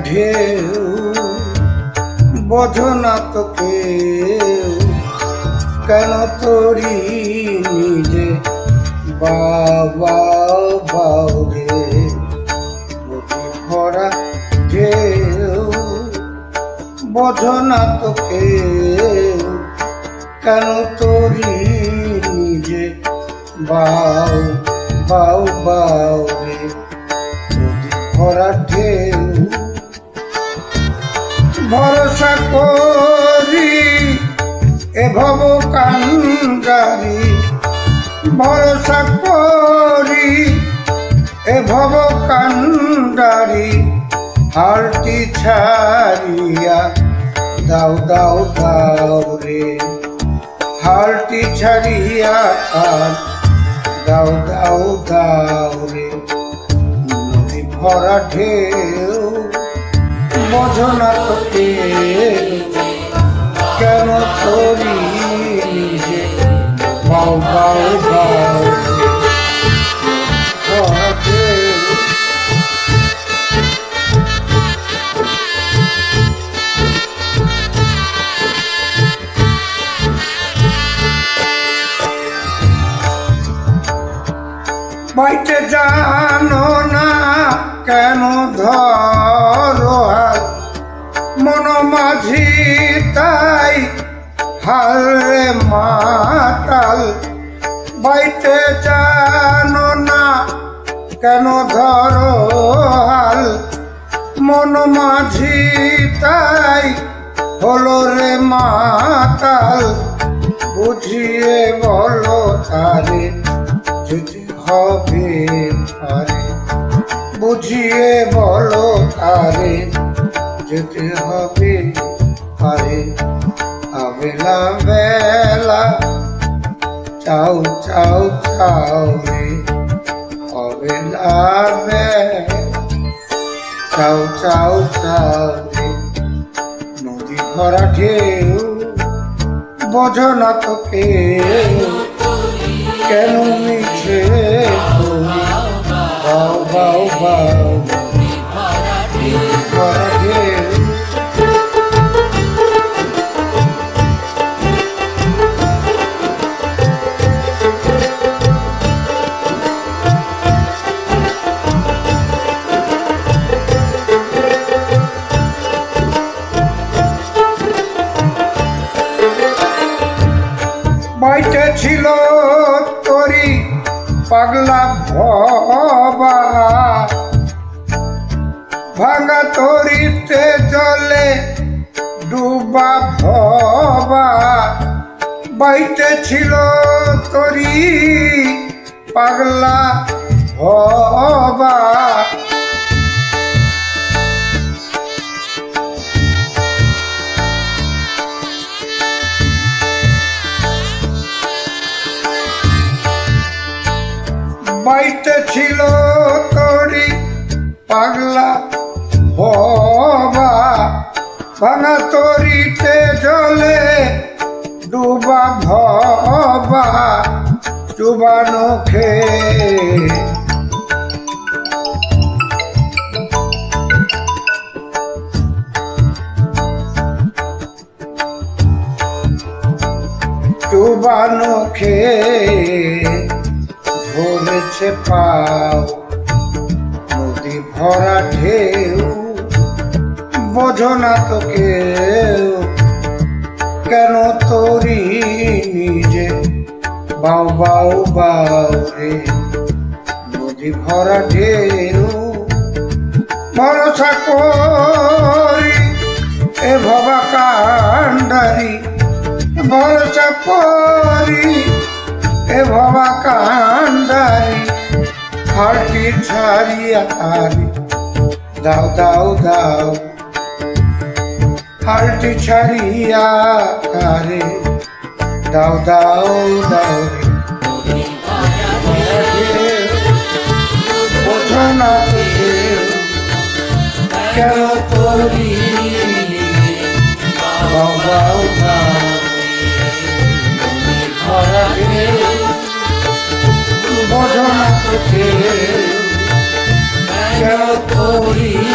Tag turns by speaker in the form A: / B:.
A: ঢেউ বোঝো না তো কেউ কেন তোরি নিজে বাবা বাউরে নদী ভরা ঢেউ বোঝো না তো কেউ কেন তোরি নিজে বাউ বাউ বাউরে নদী ভরা ঢেউ ভরসা করি এ ভব কান্ডারি ভরসা করি এ ভব কান্ডারি হালটি ছাড়িয়া দাও দাও দাও রে হালটি ছাড়িয়া দাও দাও দাও রে নদী ভরা ঢেউ বোঝো না তো কেন তোরি নিজে বাউ বাউ বাউ ভরা ঢেউ বাইতে জানো না কেন ধরো হাল মন মাঝি তাই হালে মাতাল বাইতে জানো না কেন ধরো হাল মন মাঝি তাই হলো রে মাতাল বুঝিয়ে বলো তারে যেতে হবে পারে বুঝিয়ে বলো তারে যেতে হবে পারে আবেলা বেলা চাও চাও চাও রে আবেলা বেলা চাও চাও চাও রে নদী ভরা ঢেউ বোঝো না তো কেউ কেন মিছে বাউ বাউ বাউ ভরা ঢেউ বাইতে ছিল তোরি পাগলা ভবা ভাঙা তরিতে জলে ডুবা ভবা বাইতে ছিল তোরি পাগলা ভবা বাইতে ছিল তোরি পাগলা ভবা ভাঙা তরিতে জলে ডুবা ভবা চুবানো খেয়ে চুবানো খেয়ে ধরেছে পাও নদী ভরা ঢেউ বোঝো না তো কেউ কেন তোরি নিজে বাউ বাউ বাউ রে নদী ভরা ঢেউ ভরসা করি এ ভবা কান্ডারি ভরসা করি এ ভবা কান্ডারি হালটি ছাড়িয়া তারি দাও দাও দাও হালটি ছাড়িয়া তারে দাও দাও দাও রে বোঝো না কেন তোরি বাবা বোঝো না কেন তোরি